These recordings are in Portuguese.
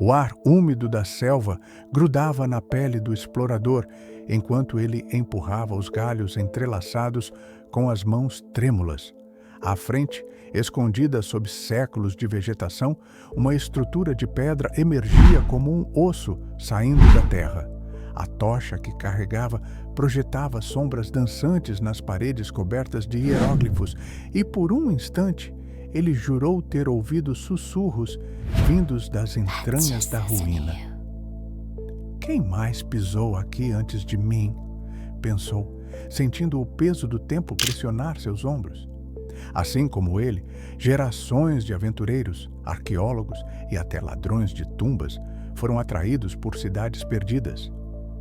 O ar úmido da selva grudava na pele do explorador enquanto ele empurrava os galhos entrelaçados com as mãos trêmulas. À frente, escondida sob séculos de vegetação, uma estrutura de pedra emergia como um osso saindo da terra. A tocha que carregava projetava sombras dançantes nas paredes cobertas de hieróglifos e, por um instante, ele jurou ter ouvido sussurros vindos das entranhas da ruína. Quem mais pisou aqui antes de mim? Pensou, sentindo o peso do tempo pressionar seus ombros. Assim como ele, gerações de aventureiros, arqueólogos e até ladrões de tumbas foram atraídos por cidades perdidas,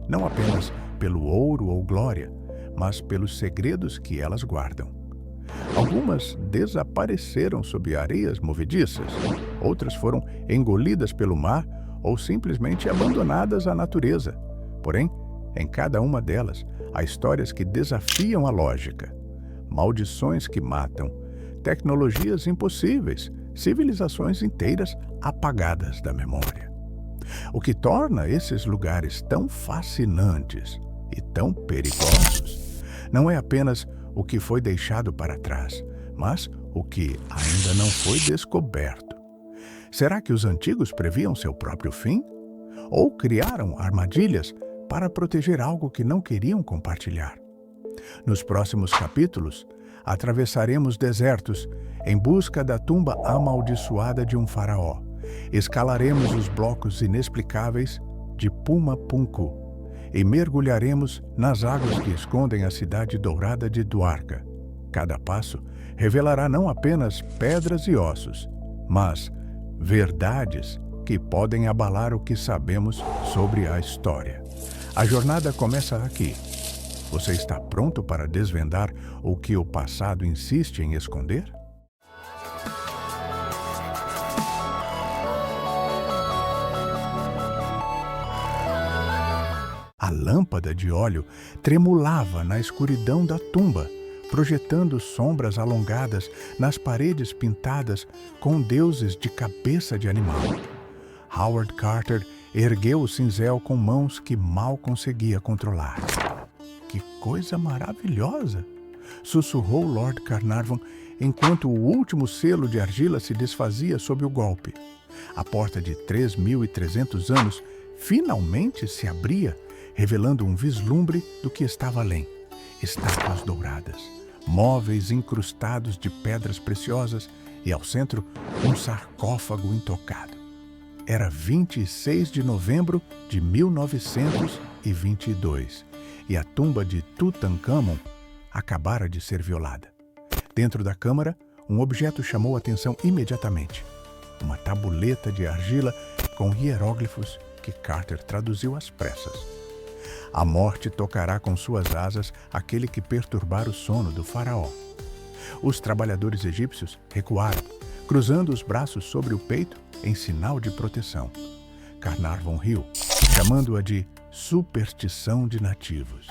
não apenas pelo ouro ou glória, mas pelos segredos que elas guardam. Algumas desapareceram sob areias movediças, outras foram engolidas pelo mar ou simplesmente abandonadas à natureza. Porém, em cada uma delas, há histórias que desafiam a lógica. Maldições que matam, tecnologias impossíveis, civilizações inteiras apagadas da memória. O que torna esses lugares tão fascinantes e tão perigosos não é apenas o que foi deixado para trás, mas o que ainda não foi descoberto. Será que os antigos previam seu próprio fim? Ou criaram armadilhas para proteger algo que não queriam compartilhar? Nos próximos capítulos, atravessaremos desertos em busca da tumba amaldiçoada de um faraó. Escalaremos os blocos inexplicáveis de Puma Punku e mergulharemos nas águas que escondem a cidade dourada de Dwarka. Cada passo revelará não apenas pedras e ossos, mas verdades que podem abalar o que sabemos sobre a história. A jornada começa aqui. Você está pronto para desvendar o que o passado insiste em esconder? A lâmpada de óleo tremulava na escuridão da tumba, projetando sombras alongadas nas paredes pintadas com deuses de cabeça de animal. Howard Carter ergueu o cinzel com mãos que mal conseguia controlar. Que coisa maravilhosa! Sussurrou Lord Carnarvon enquanto o último selo de argila se desfazia sob o golpe. A porta de 3.300 anos finalmente se abria, revelando um vislumbre do que estava além. Estátuas douradas, móveis incrustados de pedras preciosas e, ao centro, um sarcófago intocado. Era 26 de novembro de 1922 e a tumba de Tutankhamon acabara de ser violada. Dentro da câmara, um objeto chamou a atenção imediatamente. Uma tabuleta de argila com hieróglifos que Carter traduziu às pressas. A morte tocará com suas asas aquele que perturbar o sono do faraó. Os trabalhadores egípcios recuaram, cruzando os braços sobre o peito em sinal de proteção. Carnarvon riu, chamando-a de superstição de nativos.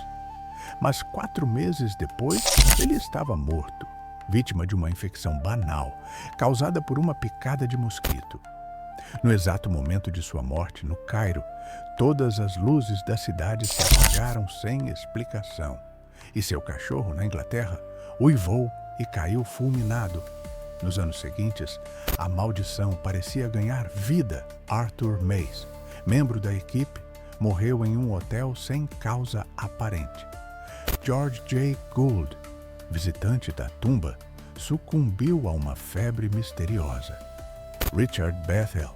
Mas 4 meses depois, ele estava morto, vítima de uma infecção banal, causada por uma picada de mosquito. No exato momento de sua morte, no Cairo, todas as luzes da cidade se apagaram sem explicação. E seu cachorro, na Inglaterra, uivou e caiu fulminado. Nos anos seguintes, a maldição parecia ganhar vida. Arthur Mace, membro da equipe, morreu em um hotel sem causa aparente. George J. Gould, visitante da tumba, sucumbiu a uma febre misteriosa. Richard Bethel,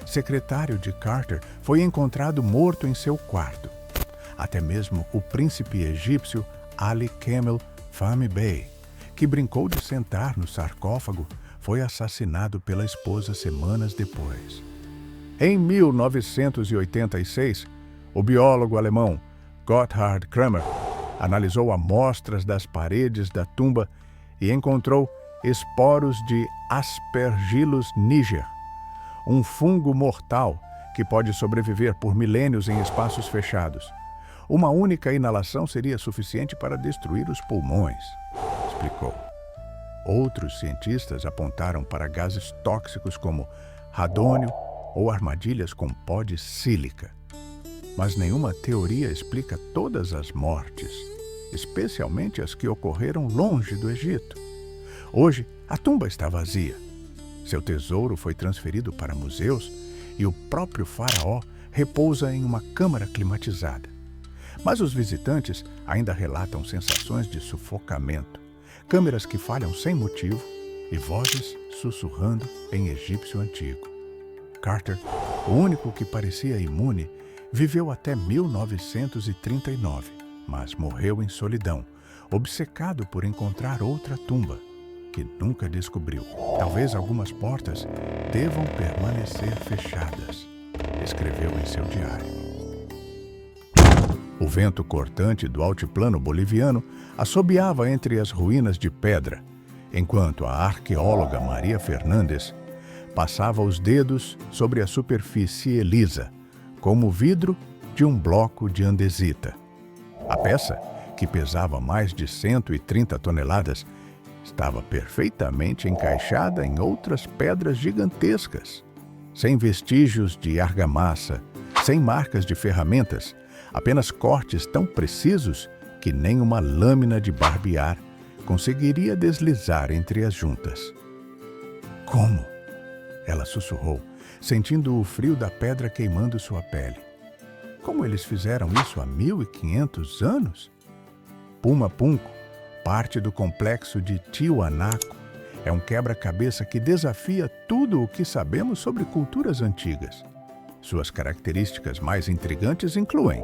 secretário de Carter, foi encontrado morto em seu quarto. Até mesmo o príncipe egípcio Ali Camel Fahmy Bey, que brincou de sentar no sarcófago, foi assassinado pela esposa semanas depois. Em 1986, o biólogo alemão Gotthard Kramer analisou amostras das paredes da tumba e encontrou esporos de Aspergillus niger, um fungo mortal que pode sobreviver por milênios em espaços fechados. Uma única inalação seria suficiente para destruir os pulmões, explicou. Outros cientistas apontaram para gases tóxicos como radônio, ou armadilhas com pó de sílica. Mas nenhuma teoria explica todas as mortes, especialmente as que ocorreram longe do Egito. Hoje, a tumba está vazia. Seu tesouro foi transferido para museus e o próprio faraó repousa em uma câmara climatizada. Mas os visitantes ainda relatam sensações de sufocamento, câmeras que falham sem motivo e vozes sussurrando em egípcio antigo. Carter, o único que parecia imune, viveu até 1939, mas morreu em solidão, obcecado por encontrar outra tumba, que nunca descobriu. Talvez algumas portas devam permanecer fechadas, escreveu em seu diário. O vento cortante do altiplano boliviano assobiava entre as ruínas de pedra, enquanto a arqueóloga Maria Fernandes passava os dedos sobre a superfície lisa, como o vidro de um bloco de andesita. A peça, que pesava mais de 130 toneladas, estava perfeitamente encaixada em outras pedras gigantescas, sem vestígios de argamassa, sem marcas de ferramentas, apenas cortes tão precisos que nem uma lâmina de barbear conseguiria deslizar entre as juntas. Como? Ela sussurrou, sentindo o frio da pedra queimando sua pele. Como eles fizeram isso há 1500 anos? Puma Punku, parte do complexo de Tiwanaku, é um quebra-cabeça que desafia tudo o que sabemos sobre culturas antigas. Suas características mais intrigantes incluem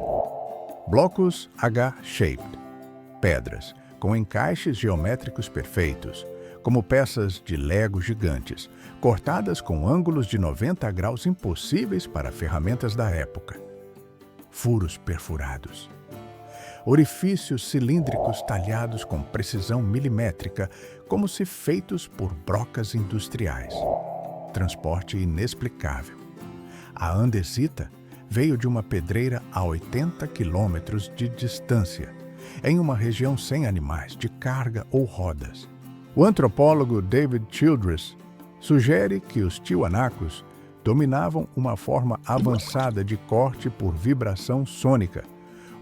blocos H-shaped, pedras com encaixes geométricos perfeitos, como peças de Lego gigantes, cortadas com ângulos de 90 graus impossíveis para ferramentas da época. Furos perfurados. Orifícios cilíndricos talhados com precisão milimétrica, como se feitos por brocas industriais. Transporte inexplicável. A andesita veio de uma pedreira a 80 quilômetros de distância, em uma região sem animais de carga ou rodas. O antropólogo David Childress sugere que os tiwanacos dominavam uma forma avançada de corte por vibração sônica,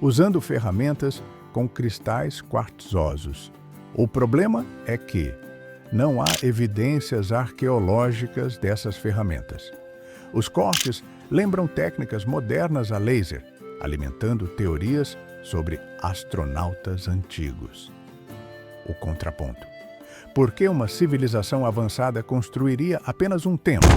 usando ferramentas com cristais quartzosos. O problema é que não há evidências arqueológicas dessas ferramentas. Os cortes lembram técnicas modernas a laser, alimentando teorias sobre astronautas antigos. O contraponto. Por que uma civilização avançada construiria apenas um templo?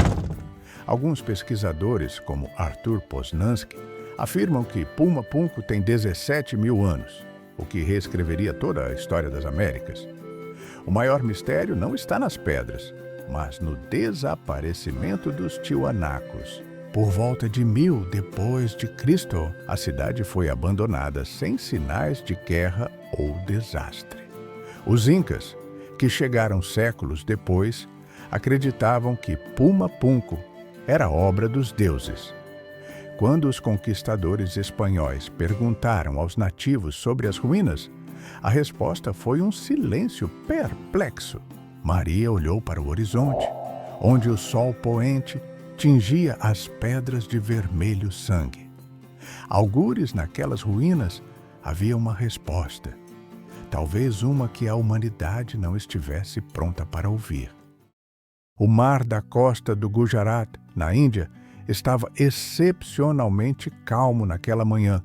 Alguns pesquisadores, como Arthur Poznansky, afirmam que Puma Punku tem 17 mil anos, o que reescreveria toda a história das Américas. O maior mistério não está nas pedras, mas no desaparecimento dos tiwanacos. Por volta de 1000 depois de Cristo, a cidade foi abandonada sem sinais de guerra ou desastre. Os incas, que chegaram séculos depois, acreditavam que Puma Punku era obra dos deuses. Quando os conquistadores espanhóis perguntaram aos nativos sobre as ruínas, a resposta foi um silêncio perplexo. Maria olhou para o horizonte, onde o sol poente tingia as pedras de vermelho sangue. Algures naquelas ruínas havia uma resposta, talvez uma que a humanidade não estivesse pronta para ouvir. O mar da costa do Gujarat, na Índia, estava excepcionalmente calmo naquela manhã,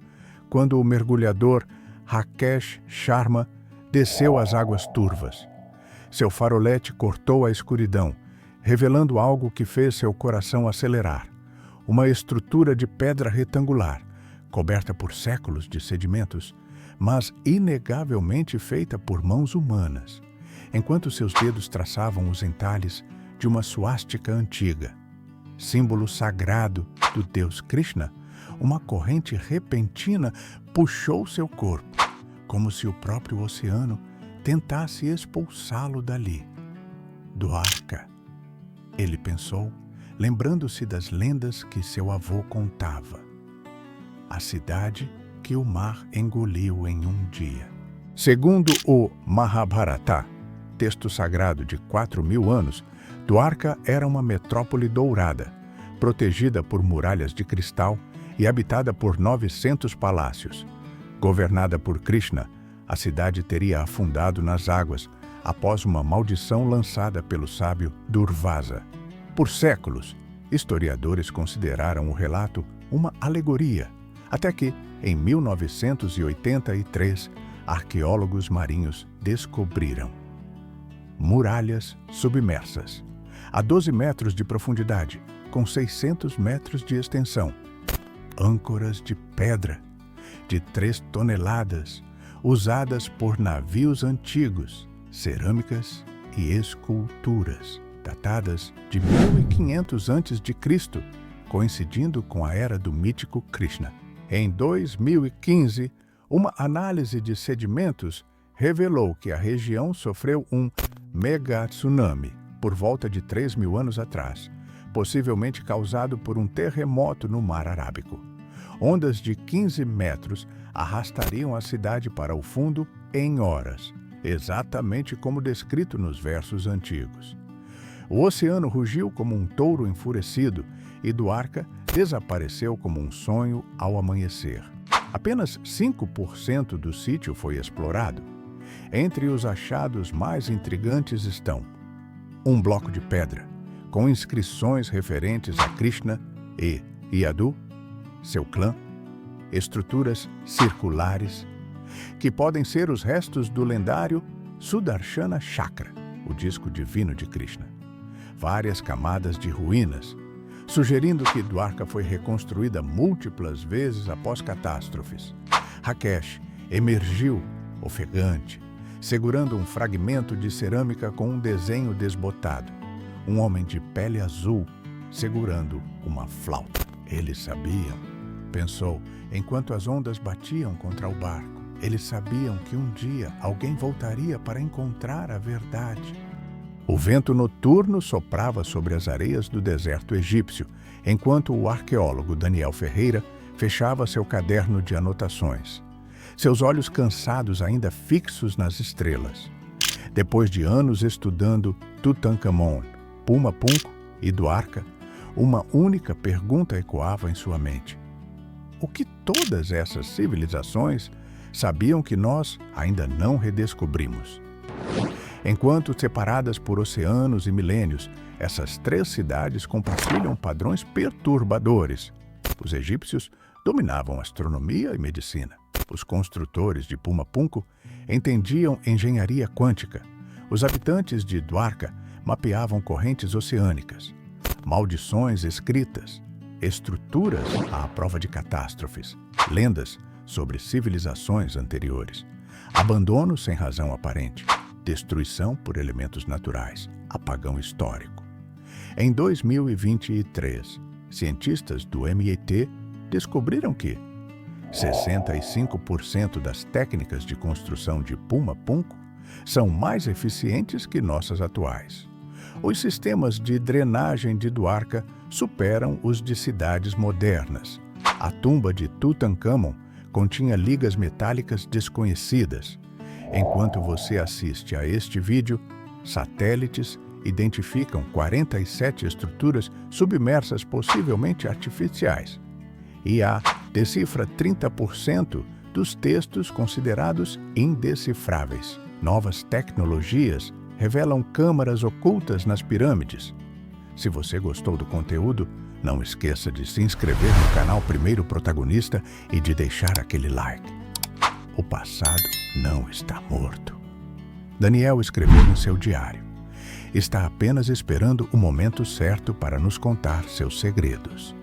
quando o mergulhador Rakesh Sharma desceu às águas turvas. Seu farolete cortou a escuridão, revelando algo que fez seu coração acelerar. Uma estrutura de pedra retangular, coberta por séculos de sedimentos, mas inegavelmente feita por mãos humanas, enquanto seus dedos traçavam os entalhes de uma suástica antiga. Símbolo sagrado do deus Krishna, uma corrente repentina puxou seu corpo, como se o próprio oceano tentasse expulsá-lo dali. Dwarka, ele pensou, lembrando-se das lendas que seu avô contava. A cidade que o mar engoliu em um dia. Segundo o Mahabharata, texto sagrado de 4000 anos, Dwarka era uma metrópole dourada, protegida por muralhas de cristal e habitada por 900 palácios. Governada por Krishna, a cidade teria afundado nas águas após uma maldição lançada pelo sábio Durvasa. Por séculos, historiadores consideraram o relato uma alegoria, até que, em 1983, arqueólogos marinhos descobriram muralhas submersas, a 12 metros de profundidade, com 600 metros de extensão. Âncoras de pedra, de 3 toneladas, usadas por navios antigos, cerâmicas e esculturas, datadas de 1500 a.C., coincidindo com a era do mítico Krishna. Em 2015, uma análise de sedimentos revelou que a região sofreu um mega-tsunami por volta de 3.000 anos atrás, possivelmente causado por um terremoto no Mar Arábico. Ondas de 15 metros arrastariam a cidade para o fundo em horas, exatamente como descrito nos versos antigos. O oceano rugiu como um touro enfurecido e Dwarka desapareceu como um sonho ao amanhecer. Apenas 5% do sítio foi explorado. Entre os achados mais intrigantes estão um bloco de pedra, com inscrições referentes a Krishna e Yadu, seu clã, estruturas circulares, que podem ser os restos do lendário Sudarshana Chakra, o disco divino de Krishna. Várias camadas de ruínas, sugerindo que Dwarka foi reconstruída múltiplas vezes após catástrofes. Rakesh emergiu, ofegante, segurando um fragmento de cerâmica com um desenho desbotado. Um homem de pele azul, segurando uma flauta. Eles sabiam, pensou, enquanto as ondas batiam contra o barco. Eles sabiam que um dia alguém voltaria para encontrar a verdade. O vento noturno soprava sobre as areias do deserto egípcio, enquanto o arqueólogo Daniel Ferreira fechava seu caderno de anotações. Seus olhos cansados ainda fixos nas estrelas. Depois de anos estudando Tutankhamon, Puma Punko e Dwarka, uma única pergunta ecoava em sua mente. O que todas essas civilizações sabiam que nós ainda não redescobrimos? Enquanto separadas por oceanos e milênios, essas 3 cidades compartilham padrões perturbadores. Os egípcios dominavam astronomia e medicina. Os construtores de Puma Punko entendiam engenharia quântica. Os habitantes de Dwarka mapeavam correntes oceânicas, maldições escritas, estruturas à prova de catástrofes, lendas sobre civilizações anteriores, abandono sem razão aparente, destruição por elementos naturais, apagão histórico. Em 2023, cientistas do MIT descobriram que 65% das técnicas de construção de Puma Punko são mais eficientes que nossas atuais. Os sistemas de drenagem de Dwarka superam os de cidades modernas. A tumba de Tutankhamon continha ligas metálicas desconhecidas. Enquanto você assiste a este vídeo, satélites identificam 47 estruturas submersas, possivelmente artificiais. IA decifra 30% dos textos considerados indecifráveis. Novas tecnologias revelam câmaras ocultas nas pirâmides. Se você gostou do conteúdo, não esqueça de se inscrever no canal Primeiro Protagonista e de deixar aquele like. O passado não está morto. Daniel escreveu em seu diário. Está apenas esperando o momento certo para nos contar seus segredos.